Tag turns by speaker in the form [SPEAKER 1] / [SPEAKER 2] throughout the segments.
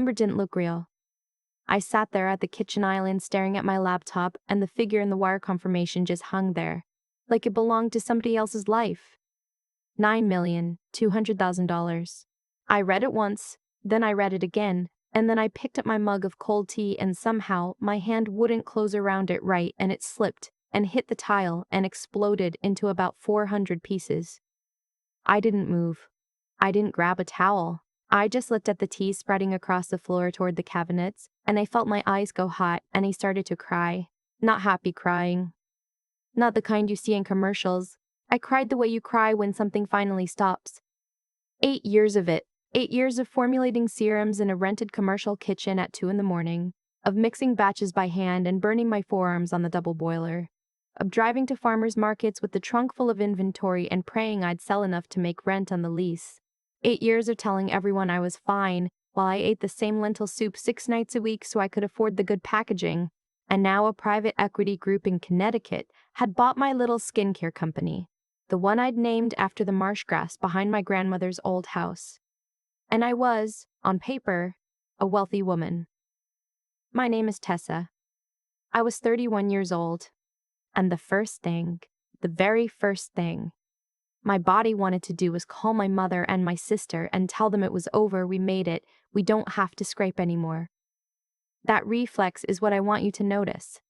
[SPEAKER 1] number didn't look real. I sat there at the kitchen island staring at my laptop, and the figure in the wire confirmation just hung there, like it belonged to somebody else's life. $9,200,000. I read it once, then I read it again, and then I picked up my mug of cold tea and somehow my hand wouldn't close around it right and it slipped and hit the tile and exploded into about 400 pieces. I didn't move. I didn't grab a towel. I just looked at the tea spreading across the floor toward the cabinets, and I felt my eyes go hot and I started to cry. Not happy crying. Not the kind you see in commercials. I cried the way you cry when something finally stops. 8 years of it. 8 years of formulating serums in a rented commercial kitchen at 2 in the morning, of mixing batches by hand and burning my forearms on the double boiler, of driving to farmers markets with the trunk full of inventory and praying I'd sell enough to make rent on the lease. 8 years of telling everyone I was fine while I ate the same lentil soup 6 nights a week so I could afford the good packaging. And now a private equity group in Connecticut had bought my little skincare company, the one I'd named after the marsh grass behind my grandmother's old house. And I was, on paper, a wealthy woman. My name is Tessa. I was 31 years old. And the very first thing, my body wanted to do was call my mother and my sister and tell them it was over, we made it, we don't have to scrape anymore. That reflex is what I want you to notice.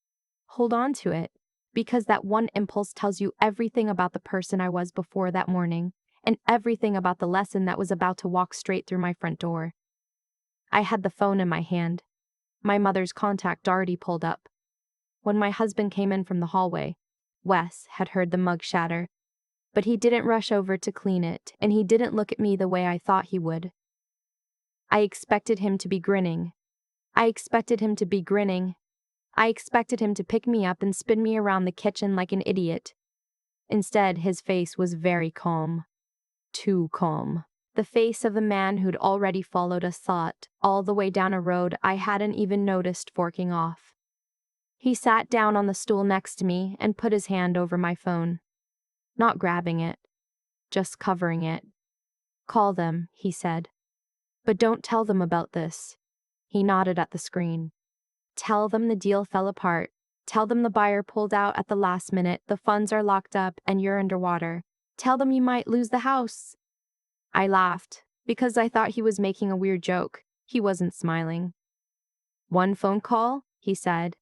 [SPEAKER 1] Hold on to it, because that one impulse tells you everything about the person I was before that morning, and everything about the lesson that was about to walk straight through my front door. I had the phone in my hand. My mother's contact already pulled up. When my husband came in from the hallway, Wes had heard the mug shatter, but he didn't rush over to clean it, and he didn't look at me the way I thought he would. I expected him to be grinning. I expected him to pick me up and spin me around the kitchen like an idiot. Instead, his face was very calm. Too calm. The face of the man who'd already followed a thought all the way down a road I hadn't even noticed forking off. He sat down on the stool next to me and put his hand over my phone. Not grabbing it, just covering it. "Call them," he said. "But don't tell them about this." He nodded at the screen. "Tell them the deal fell apart. Tell them the buyer pulled out at the last minute, the funds are locked up, and you're underwater. Tell them you might lose the house." I laughed, because I thought he was making a weird joke. He wasn't smiling. "One phone call?" he said.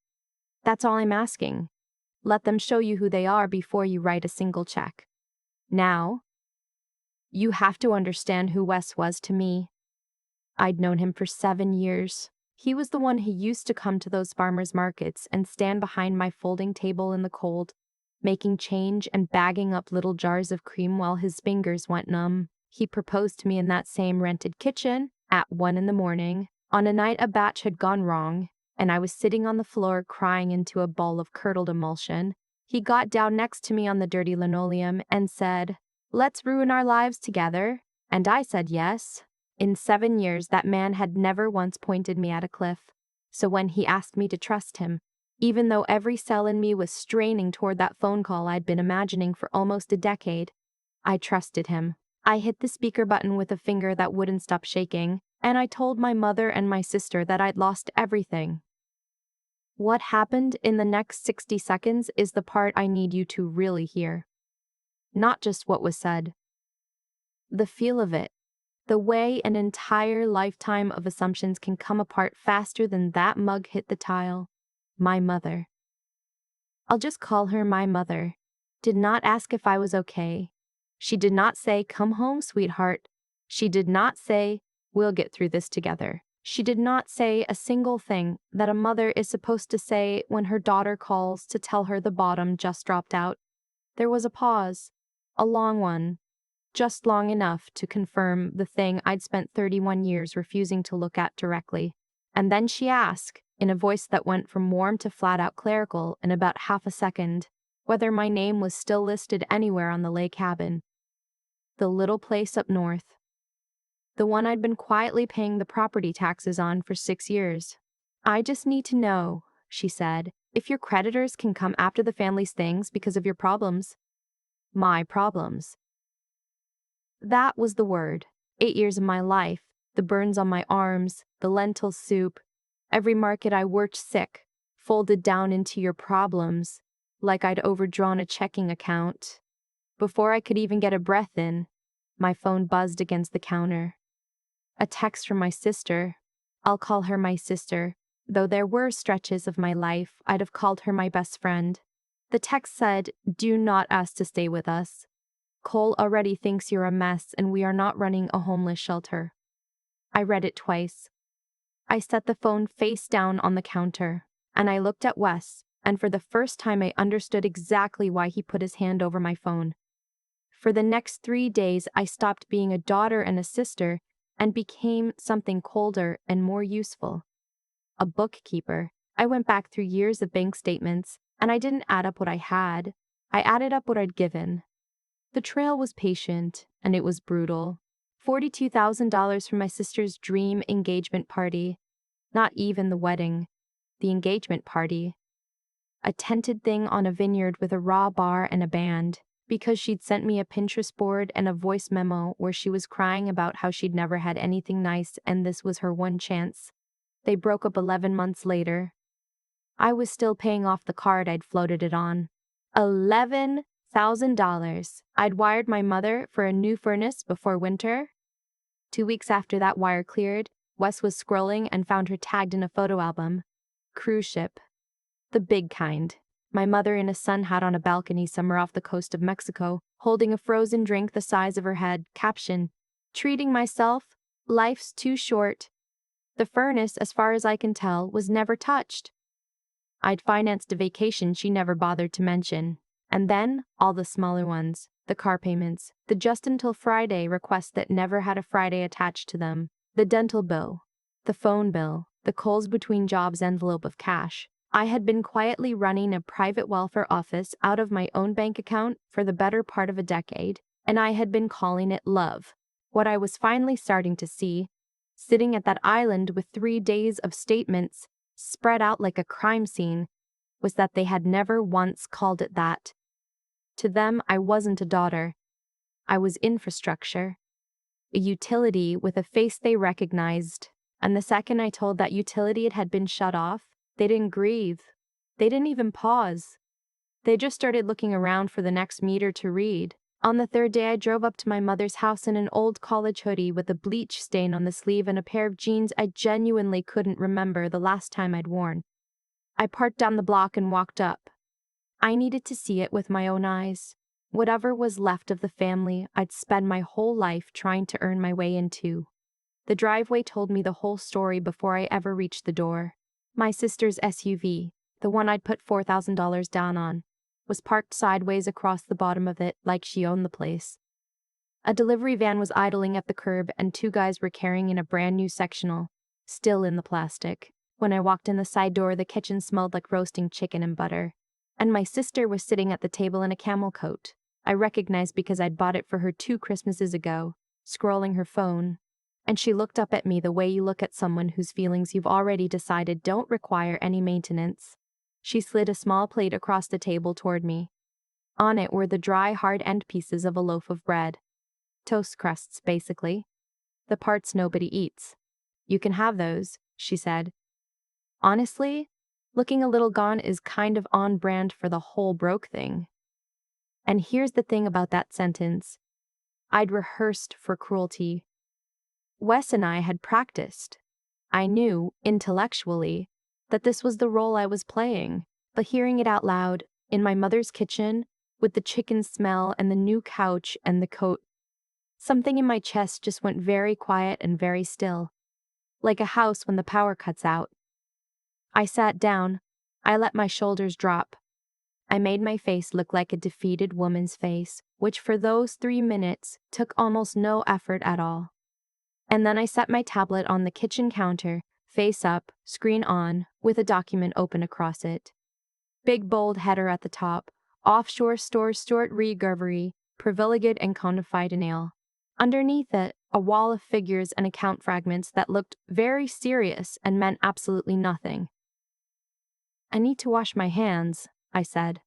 [SPEAKER 1] "That's all I'm asking. Let them show you who they are before you write a single check. Now, you have to understand who Wes was to me. I'd known him for 7 years. He was the one who used to come to those farmers markets and stand behind my folding table in the cold, making change and bagging up little jars of cream while his fingers went numb. He proposed to me in that same rented kitchen at 1 in the morning, on a night a batch had gone wrong, and I was sitting on the floor crying into a bowl of curdled emulsion. He got down next to me on the dirty linoleum and said, "Let's ruin our lives together." And I said yes. In 7 years, that man had never once pointed me at a cliff. So when he asked me to trust him, even though every cell in me was straining toward that phone call I'd been imagining for almost a decade, I trusted him. I hit the speaker button with a finger that wouldn't stop shaking, and I told my mother and my sister that I'd lost everything. What happened in the next 60 seconds is the part I need you to really hear. Not just what was said. The feel of it. The way an entire lifetime of assumptions can come apart faster than that mug hit the tile. My mother. I'll just call her my mother. Did not ask if I was okay. She did not say, "Come home, sweetheart." She did not say, "We'll get through this together." She did not say a single thing that a mother is supposed to say when her daughter calls to tell her the bottom just dropped out. There was a pause, a long one. Just long enough to confirm the thing I'd spent 31 years refusing to look at directly. And then she asked, in a voice that went from warm to flat-out clerical in about half a second, whether my name was still listed anywhere on the lake cabin. The little place up north. The one I'd been quietly paying the property taxes on for 6 years. "I just need to know," she said, "if your creditors can come after the family's things because of your problems." My problems. That was the word. 8 years of my life, The burns on my arms, the lentil soup, every market I worked sick, folded down into your problems, like I'd overdrawn a checking account. Before I could even get a breath in, my phone buzzed against the counter. A text from my sister. I'll call her my sister, though there were stretches of my life I'd have called her my best friend. The text said, "Do not ask to stay with us. Cole already thinks you're a mess and we are not running a homeless shelter." I read it twice. I set the phone face down on the counter, and I looked at Wes, and for the first time I understood exactly why he put his hand over my phone. For the next 3 days, I stopped being a daughter and a sister and became something colder and more useful. A bookkeeper. I went back through years of bank statements, and I didn't add up what I had. I added up what I'd given. The trail was patient, and it was brutal. $42,000 for my sister's dream engagement party. Not even the wedding. The engagement party. A tented thing on a vineyard with a raw bar and a band, because she'd sent me a Pinterest board and a voice memo where she was crying about how she'd never had anything nice and this was her one chance. They broke up 11 months later. I was still paying off the card I'd floated it on. $11,000. I'd wired my mother for a new furnace before winter. 2 weeks after that wire cleared, Wes was scrolling and found her tagged in a photo album. Cruise ship. The big kind. My mother in a sun hat on a balcony somewhere off the coast of Mexico, holding a frozen drink the size of her head. Caption: "Treating myself. Life's too short." The furnace, as far as I can tell, was never touched. I'd financed a vacation she never bothered to mention. And then, all the smaller ones. The car payments. The just until Friday requests that never had a Friday attached to them. The dental bill. The phone bill. The Coles between jobs envelope of cash. I had been quietly running a private welfare office out of my own bank account for the better part of a decade, and I had been calling it love. What I was finally starting to see, sitting at that island with 3 days of statements spread out like a crime scene, was that they had never once called it that. To them, I wasn't a daughter. I was infrastructure. A utility with a face they recognized, and the second I told that utility it had been shut off, they didn't grieve. They didn't even pause. They just started looking around for the next meter to read. On the 3rd day, I drove up to my mother's house in an old college hoodie with a bleach stain on the sleeve and a pair of jeans I genuinely couldn't remember the last time I'd worn. I parked down the block and walked up. I needed to see it with my own eyes. Whatever was left of the family I'd spend my whole life trying to earn my way into. The driveway told me the whole story before I ever reached the door. My sister's SUV, the one I'd put $4,000 down on, was parked sideways across the bottom of it like she owned the place. A delivery van was idling at the curb and 2 guys were carrying in a brand new sectional, still in the plastic. When I walked in the side door, the kitchen smelled like roasting chicken and butter. And my sister was sitting at the table in a camel coat. I recognized because I'd bought it for her 2 Christmases ago, scrolling her phone. And she looked up at me the way you look at someone whose feelings you've already decided don't require any maintenance. She slid a small plate across the table toward me. On it were the dry, hard end pieces of a loaf of bread. Toast crusts, basically. The parts nobody eats. "You can have those," she said. Honestly, looking a little gone is kind of on brand for the whole broke thing. And here's the thing about that sentence. I'd rehearsed for cruelty. Wes and I had practiced. I knew, intellectually, that this was the role I was playing, but hearing it out loud, in my mother's kitchen, with the chicken smell and the new couch and the coat, something in my chest just went very quiet and very still, like a house when the power cuts out. I sat down. I let my shoulders drop. I made my face look like a defeated woman's face, which for those 3 minutes took almost no effort at all. And then I set my tablet on the kitchen counter, face up, screen on, with a document open across it. Big bold header at the top, offshore store Stuart Regervery, privileged and confidential. Underneath it, a wall of figures and account fragments that looked very serious and meant absolutely nothing. "I need to wash my hands," I said,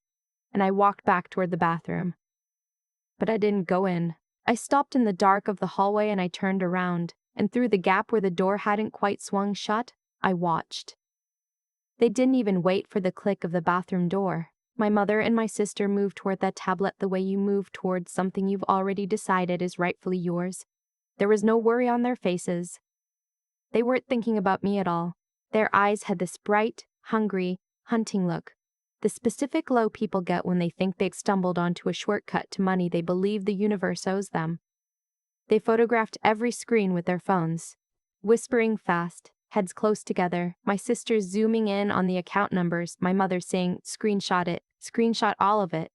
[SPEAKER 1] and I walked back toward the bathroom. But I didn't go in. I stopped in the dark of the hallway and I turned around. and through the gap where the door hadn't quite swung shut, I watched. They didn't even wait for the click of the bathroom door. My mother and my sister moved toward that tablet the way you move towards something you've already decided is rightfully yours. There was no worry on their faces. They weren't thinking about me at all. Their eyes had this bright, hungry, hunting look. The specific glow people get when they think they've stumbled onto a shortcut to money they believe the universe owes them. They photographed every screen with their phones, whispering fast, heads close together, my sister zooming in on the account numbers, my mother saying, "Screenshot it, screenshot all of it."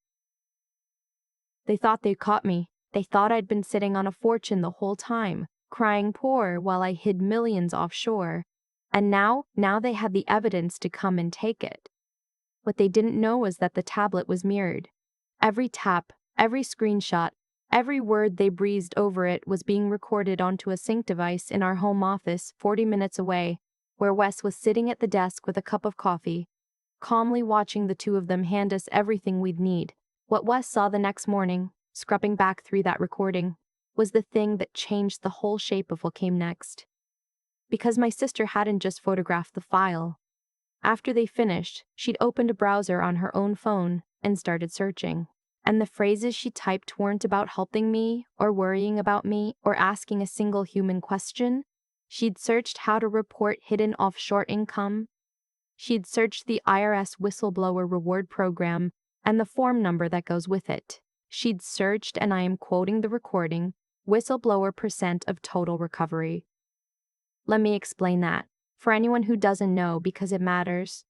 [SPEAKER 1] They thought they'd caught me. They thought I'd been sitting on a fortune the whole time, crying poor while I hid millions offshore. And now they had the evidence to come and take it. What they didn't know was that the tablet was mirrored. Every tap, every screenshot, every word they breezed over it was being recorded onto a sync device in our home office 40 minutes away, where Wes was sitting at the desk with a cup of coffee, calmly watching the two of them hand us everything we'd need. What Wes saw the next morning, scrubbing back through that recording, was the thing that changed the whole shape of what came next. Because my sister hadn't just photographed the file. After they finished, she'd opened a browser on her own phone and started searching. And the phrases she typed weren't about helping me, or worrying about me, or asking a single human question. She'd searched how to report hidden offshore income. She'd searched the IRS whistleblower reward program and the form number that goes with it. She'd searched, and I am quoting the recording, whistleblower percent of total recovery. Let me explain that, for anyone who doesn't know, because it matters.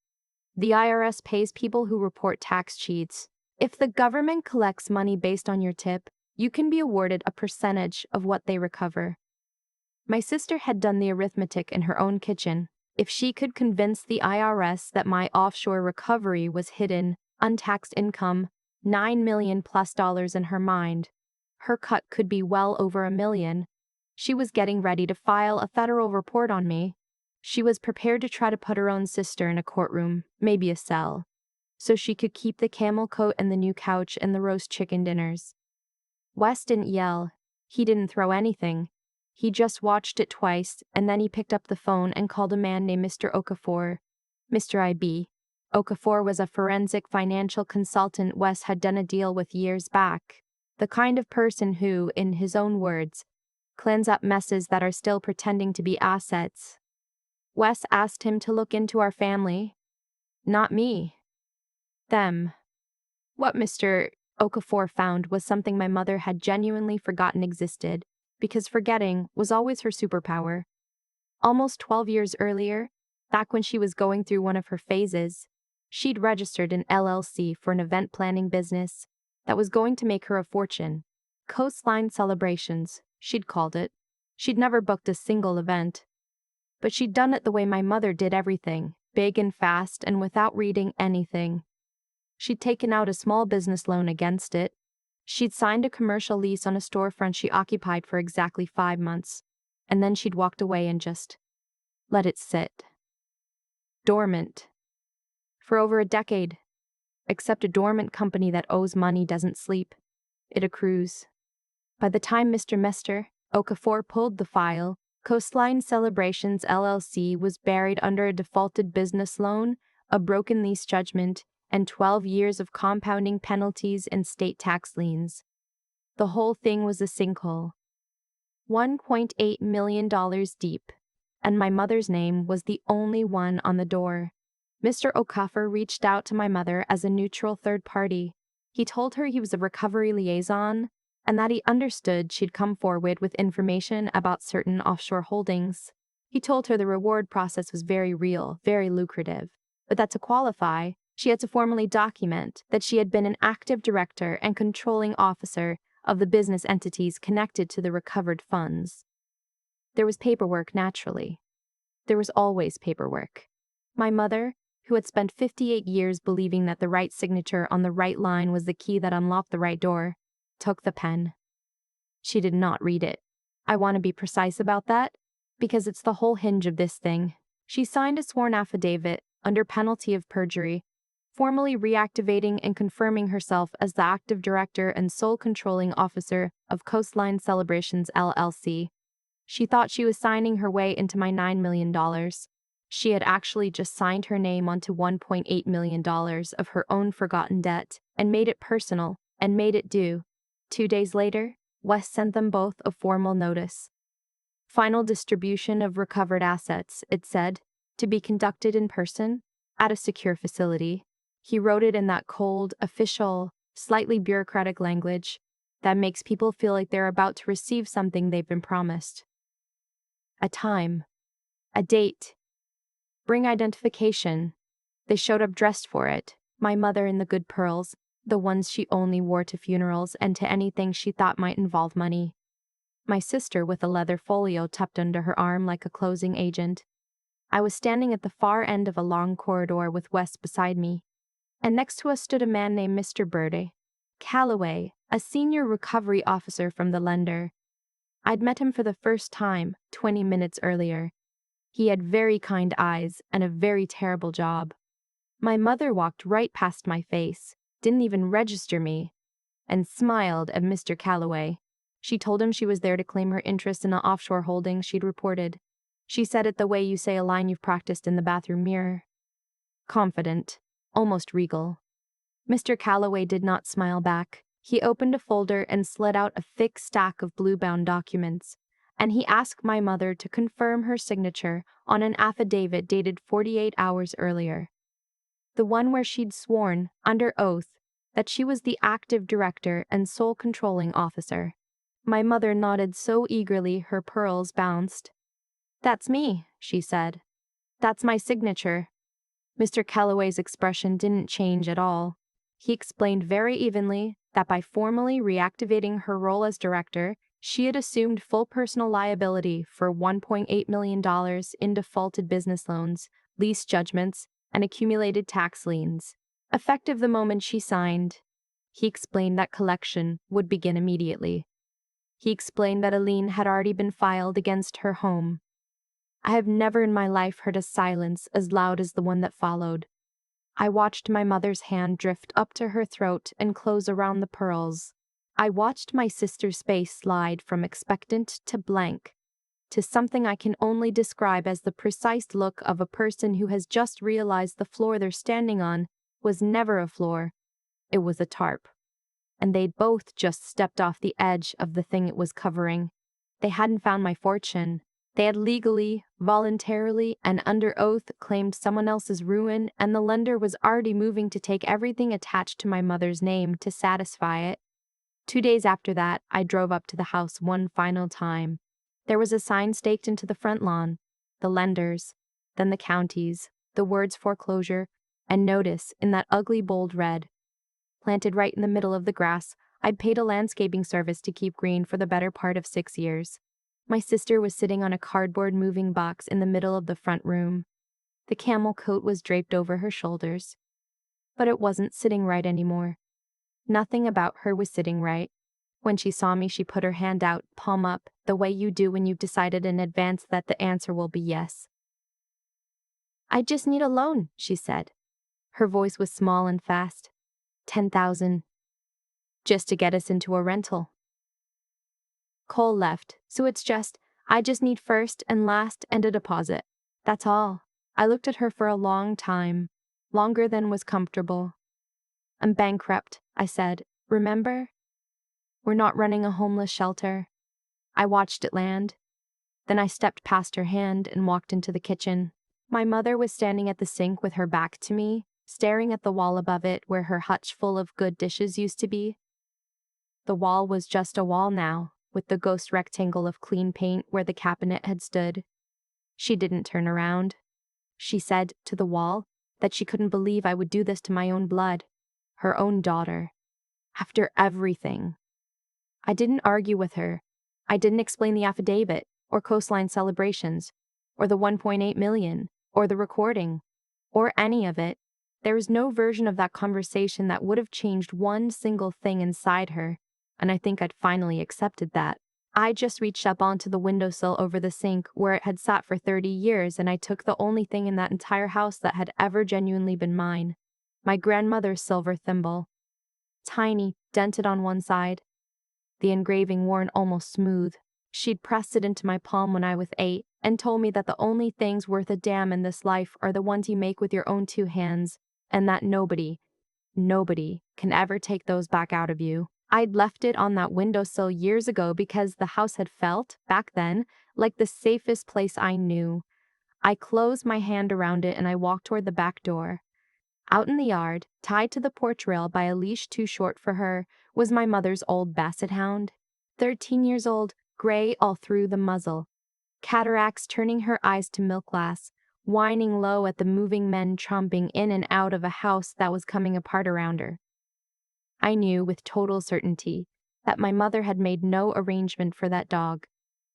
[SPEAKER 1] The IRS pays people who report tax cheats. If the government collects money based on your tip, you can be awarded a percentage of what they recover. My sister had done the arithmetic in her own kitchen. If she could convince the IRS that my offshore recovery was hidden, untaxed income, $9 million plus in her mind, her cut could be well over $1 million. She was getting ready to file a federal report on me. She was prepared to try to put her own sister in a courtroom, maybe a cell, so she could keep the camel coat and the new couch and the roast chicken dinners. Wes didn't yell. He didn't throw anything. He just watched it twice, and then he picked up the phone and called a man named Mr. Okafor. Mr. IB. Okafor was a forensic financial consultant Wes had done a deal with years back. The kind of person who, in his own words, cleans up messes that are still pretending to be assets. Wes asked him to look into our family. Not me. Them. What Mr. Okafor found was something my mother had genuinely forgotten existed, because forgetting was always her superpower. Almost 12 years earlier, back when she was going through one of her phases, she'd registered an LLC for an event planning business that was going to make her a fortune. Coastline Celebrations, she'd called it. She'd never booked a single event. But she'd done it the way my mother did everything, big and fast and without reading anything. She'd taken out a small business loan against it. She'd signed a commercial lease on a storefront she occupied for exactly 5 months, and then she'd walked away and just let it sit. Dormant. For over a decade. Except a dormant company that owes money doesn't sleep. It accrues. By the time Mr. Okafor pulled the file, Coastline Celebrations LLC was buried under a defaulted business loan, a broken lease judgment, and 12 years of compounding penalties and state tax liens. The whole thing was a sinkhole. $1.8 million deep, and my mother's name was the only one on the door. Mr. Okafor reached out to my mother as a neutral third party. He told her he was a recovery liaison, and that he understood she'd come forward with information about certain offshore holdings. He told her the reward process was very real, very lucrative, but that to qualify, she had to formally document that she had been an active director and controlling officer of the business entities connected to the recovered funds. There was paperwork, naturally. There was always paperwork. My mother, who had spent 58 years believing that the right signature on the right line was the key that unlocked the right door, took the pen. She did not read it. I want to be precise about that, because it's the whole hinge of this thing. She signed a sworn affidavit under penalty of perjury, formally reactivating and confirming herself as the active director and sole controlling officer of Coastline Celebrations LLC. She thought she was signing her way into my $9 million. She had actually just signed her name onto $1.8 million of her own forgotten debt and made it personal and made it due. 2 days later, Wes sent them both a formal notice. Final distribution of recovered assets, it said, to be conducted in person, at a secure facility. He wrote it in that cold, official, slightly bureaucratic language that makes people feel like they're about to receive something they've been promised. A time. A date. Bring identification. They showed up dressed for it. My mother in the good pearls, the ones she only wore to funerals and to anything she thought might involve money. My sister with a leather folio tucked under her arm like a closing agent. I was standing at the far end of a long corridor with Wes beside me, and next to us stood a man named Mr. Burde Calloway, a senior recovery officer from the lender. I'd met him for the first time 20 minutes earlier. He had very kind eyes and a very terrible job. My mother walked right past my face, didn't even register me, and smiled at Mr. Calloway. She told him she was there to claim her interest in the offshore holdings she'd reported. She said it the way you say a line you've practiced in the bathroom mirror. Confident, almost regal. Mr. Calloway did not smile back. He opened a folder and slid out a thick stack of blue-bound documents, and he asked my mother to confirm her signature on an affidavit dated 48 hours earlier. The one where she'd sworn, under oath, that she was the active director and sole controlling officer. My mother nodded so eagerly her pearls bounced. "That's me," she said. "That's my signature." Mr. Calloway's expression didn't change at all. He explained very evenly that by formally reactivating her role as director, she had assumed full personal liability for $1.8 million in defaulted business loans, lease judgments, and accumulated tax liens, effective the moment she signed. He explained that collection would begin immediately. He explained that a lien had already been filed against her home. I have never in my life heard a silence as loud as the one that followed. I watched my mother's hand drift up to her throat and close around the pearls. I watched my sister's face slide from expectant to blank, to something I can only describe as the precise look of a person who has just realized the floor they're standing on was never a floor. It was a tarp. And they'd both just stepped off the edge of the thing it was covering. They hadn't found my fortune. They had legally, voluntarily, and under oath claimed someone else's ruin, and the lender was already moving to take everything attached to my mother's name to satisfy it. 2 days after that, I drove up to the house one final time. There was a sign staked into the front lawn, the lenders, then the counties, the words foreclosure, and notice in that ugly bold red. Planted right in the middle of the grass, I'd paid a landscaping service to keep green for the better part of 6 years. My sister was sitting on a cardboard moving box in the middle of the front room. The camel coat was draped over her shoulders. But it wasn't sitting right anymore. Nothing about her was sitting right. When she saw me, she put her hand out, palm up, the way you do when you've decided in advance that the answer will be yes. "I just need a loan," she said. Her voice was small and fast. 10,000. Just to get us into a rental. Cole left, so I just need first and last and a deposit. That's all. I looked at her for a long time, longer than was comfortable. "I'm bankrupt," I said. "Remember? We're not running a homeless shelter." I watched it land. Then I stepped past her hand and walked into the kitchen. My mother was standing at the sink with her back to me, staring at the wall above it where her hutch full of good dishes used to be. The wall was just a wall now, with the ghost rectangle of clean paint where the cabinet had stood. She didn't turn around. She said to the wall that she couldn't believe I would do this to my own blood, her own daughter. After everything. I didn't argue with her. I didn't explain the affidavit, or coastline celebrations, or the 1.8 million, or the recording, or any of it. There was no version of that conversation that would have changed one single thing inside her, and I think I'd finally accepted that. I just reached up onto the windowsill over the sink where it had sat for 30 years, and I took the only thing in that entire house that had ever genuinely been mine. My grandmother's silver thimble. Tiny, dented on one side. The engraving worn almost smooth. She'd pressed it into my palm when I was 8 and told me that the only things worth a damn in this life are the ones you make with your own 2 hands, and that nobody can ever take those back out of you. I'd left it on that windowsill years ago because the house had felt, back then, like the safest place I knew. I closed my hand around it and I walked toward the back door. Out in the yard, tied to the porch rail by a leash too short for her, was my mother's old basset hound. 13 years old, gray all through the muzzle, cataracts turning her eyes to milk glass, whining low at the moving men tromping in and out of a house that was coming apart around her. I knew with total certainty that my mother had made no arrangement for that dog.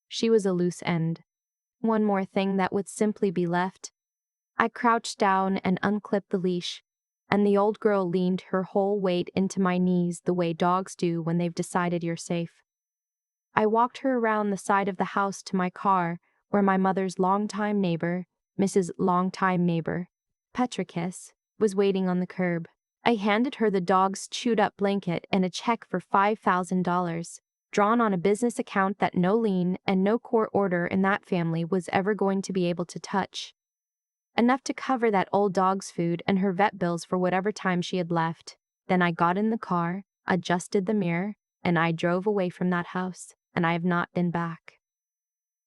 [SPEAKER 1] She was a loose end. One more thing that would simply be left. I crouched down and unclipped the leash, and the old girl leaned her whole weight into my knees the way dogs do when they've decided you're safe. I walked her around the side of the house to my car, where my mother's longtime neighbor, Mrs. Longtime Neighbor, Petrikis, was waiting on the curb. I handed her the dog's chewed-up blanket and a check for $5,000, drawn on a business account that no lien and no court order in that family was ever going to be able to touch. Enough to cover that old dog's food and her vet bills for whatever time she had left. Then I got in the car, adjusted the mirror, and I drove away from that house, and I have not been back.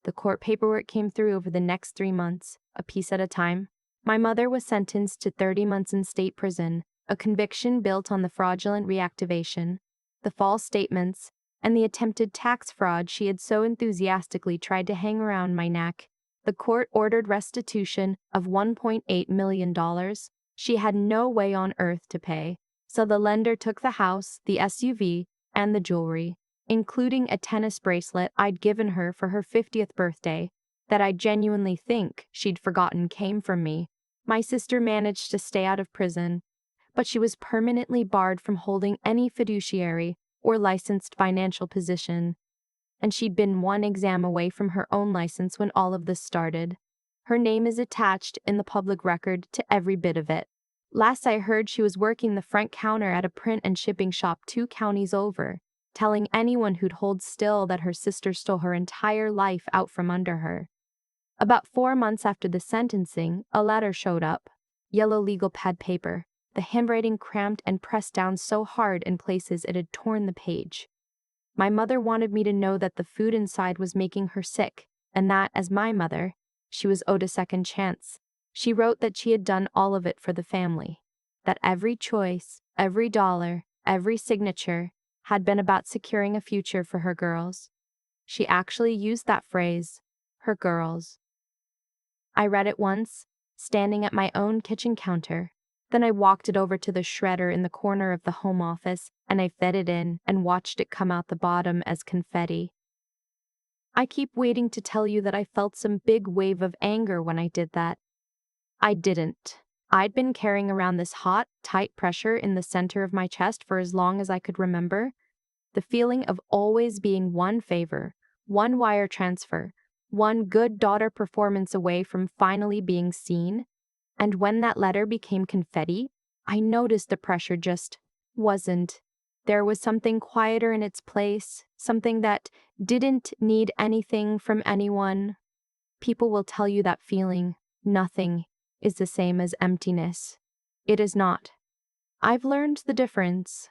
[SPEAKER 1] The court paperwork came through over the next 3 months, a piece at a time. My mother was sentenced to 30 months in state prison, a conviction built on the fraudulent reactivation, the false statements, and the attempted tax fraud she had so enthusiastically tried to hang around my neck. The court ordered restitution of $1.8 million. She had no way on earth to pay, so the lender took the house, the SUV, and the jewelry, including a tennis bracelet I'd given her for her 50th birthday, that I genuinely think she'd forgotten came from me. My sister managed to stay out of prison, but she was permanently barred from holding any fiduciary or licensed financial position, and she'd been one exam away from her own license when all of this started. Her name is attached in the public record to every bit of it. Last I heard, she was working the front counter at a print and shipping shop 2 counties over, telling anyone who'd hold still that her sister stole her entire life out from under her. About 4 months after the sentencing, a letter showed up, yellow legal pad paper, the handwriting cramped and pressed down so hard in places it had torn the page. My mother wanted me to know that the food inside was making her sick, and that, as my mother, she was owed a second chance. She wrote that she had done all of it for the family, that every choice, every dollar, every signature had been about securing a future for her girls. She actually used that phrase, her girls. I read it once, standing at my own kitchen counter. Then I walked it over to the shredder in the corner of the home office, and I fed it in and watched it come out the bottom as confetti. I keep waiting to tell you that I felt some big wave of anger when I did that. I didn't. I'd been carrying around this hot, tight pressure in the center of my chest for as long as I could remember. The feeling of always being one favor, one wire transfer, one good daughter performance away from finally being seen. And when that letter became confetti, I noticed the pressure just wasn't. There was something quieter in its place, something that didn't need anything from anyone. People will tell you that feeling, nothing, is the same as emptiness. It is not. I've learned the difference.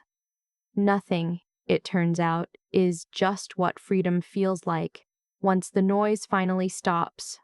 [SPEAKER 1] Nothing, it turns out, is just what freedom feels like once the noise finally stops.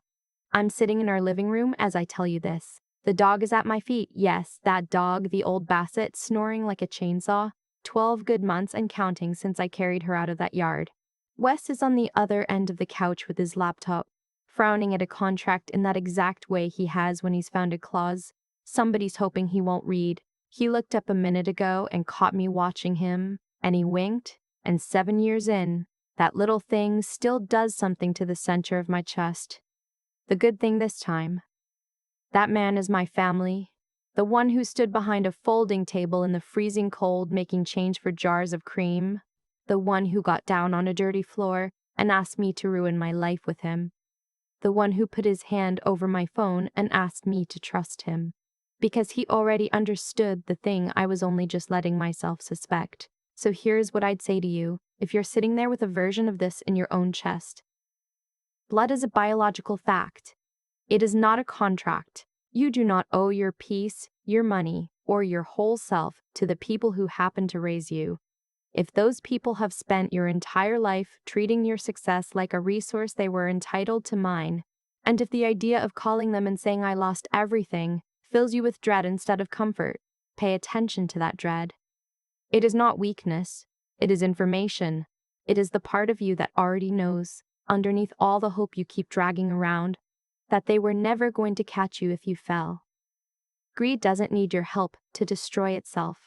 [SPEAKER 1] I'm sitting in our living room as I tell you this. The dog is at my feet. Yes, that dog, the old basset, snoring like a chainsaw. 12 good months and counting since I carried her out of that yard. Wes is on the other end of the couch with his laptop, frowning at a contract in that exact way he has when he's found a clause somebody's hoping he won't read. He looked up a minute ago and caught me watching him, and he winked, and 7 years in, that little thing still does something to the center of my chest. The good thing this time. That man is my family, the one who stood behind a folding table in the freezing cold making change for jars of cream, the one who got down on a dirty floor and asked me to ruin my life with him, the one who put his hand over my phone and asked me to trust him, because he already understood the thing I was only just letting myself suspect. So here's what I'd say to you, if you're sitting there with a version of this in your own chest. Blood is a biological fact. It is not a contract. You do not owe your peace, your money, or your whole self to the people who happen to raise you. If those people have spent your entire life treating your success like a resource they were entitled to mine, and if the idea of calling them and saying I lost everything fills you with dread instead of comfort, pay attention to that dread. It is not weakness. It is information. It is the part of you that already knows, underneath all the hope you keep dragging around, that they were never going to catch you if you fell. Greed doesn't need your help to destroy itself.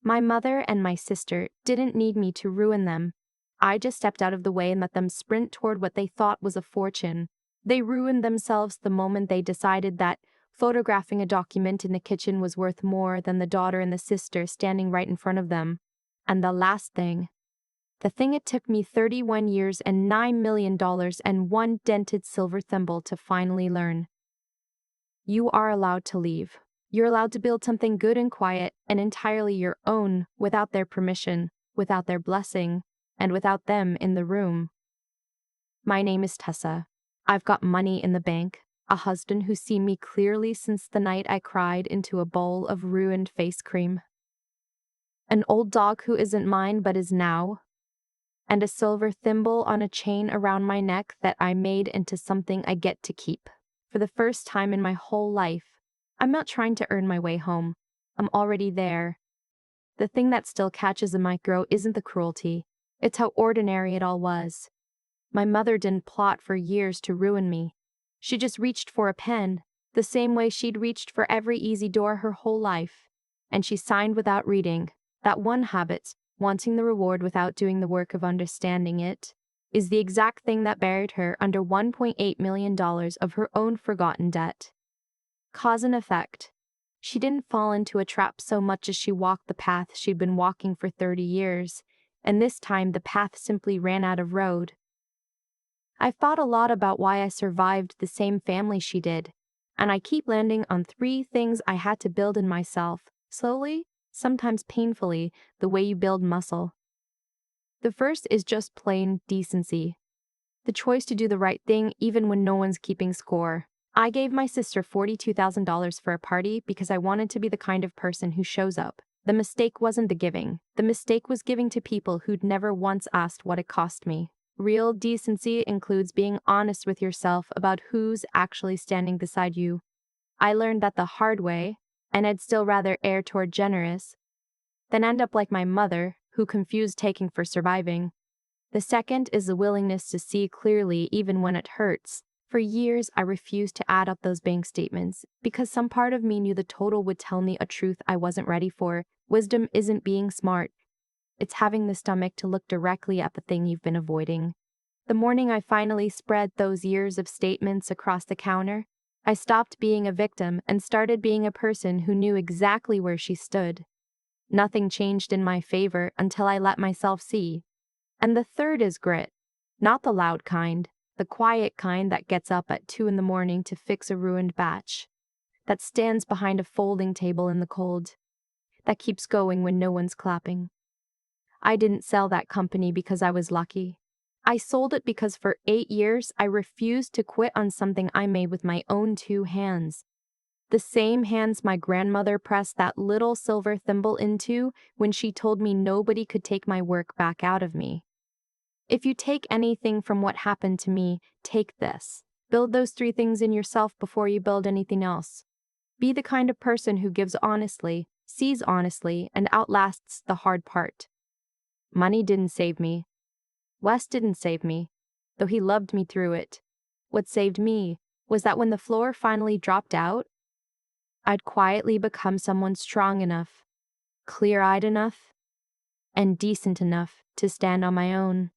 [SPEAKER 1] My mother and my sister didn't need me to ruin them. I just stepped out of the way and let them sprint toward what they thought was a fortune. They ruined themselves the moment they decided that photographing a document in the kitchen was worth more than the daughter and the sister standing right in front of them. And the last thing, the thing it took me 31 years and $9 million and one dented silver thimble to finally learn. You are allowed to leave. You're allowed to build something good and quiet and entirely your own without their permission, without their blessing, and without them in the room. My name is Tessa. I've got money in the bank, a husband who's seen me clearly since the night I cried into a bowl of ruined face cream, an old dog who isn't mine but is now, and a silver thimble on a chain around my neck that I made into something I get to keep. For the first time in my whole life, I'm not trying to earn my way home. I'm already there. The thing that still catches a micro isn't the cruelty. It's how ordinary it all was. My mother didn't plot for years to ruin me. She just reached for a pen, the same way she'd reached for every easy door her whole life. And she signed without reading. That one habit, wanting the reward without doing the work of understanding it, is the exact thing that buried her under $1.8 million of her own forgotten debt. Cause and effect. She didn't fall into a trap so much as she walked the path she'd been walking for 30 years, and this time the path simply ran out of road. I've thought a lot about why I survived the same family she did, and I keep landing on 3 things I had to build in myself, slowly, sometimes painfully, the way you build muscle. The first is just plain decency. The choice to do the right thing even when no one's keeping score. I gave my sister $42,000 for a party because I wanted to be the kind of person who shows up. The mistake wasn't the giving. The mistake was giving to people who'd never once asked what it cost me. Real decency includes being honest with yourself about who's actually standing beside you. I learned that the hard way, and I'd still rather err toward generous than end up like my mother, who confused taking for surviving. The second is the willingness to see clearly even when it hurts. For years, I refused to add up those bank statements because some part of me knew the total would tell me a truth I wasn't ready for. Wisdom isn't being smart. It's having the stomach to look directly at the thing you've been avoiding. The morning I finally spread those years of statements across the counter, I stopped being a victim and started being a person who knew exactly where she stood. Nothing changed in my favor until I let myself see. And the third is grit. Not the loud kind, the quiet kind that gets up at 2 in the morning to fix a ruined batch, that stands behind a folding table in the cold, that keeps going when no one's clapping. I didn't sell that company because I was lucky. I sold it because for 8 years I refused to quit on something I made with my own 2 hands. The same hands my grandmother pressed that little silver thimble into when she told me nobody could take my work back out of me. If you take anything from what happened to me, take this. Build those 3 things in yourself before you build anything else. Be the kind of person who gives honestly, sees honestly, and outlasts the hard part. Money didn't save me. Wes didn't save me, though he loved me through it. What saved me was that when the floor finally dropped out, I'd quietly become someone strong enough, clear-eyed enough, and decent enough to stand on my own.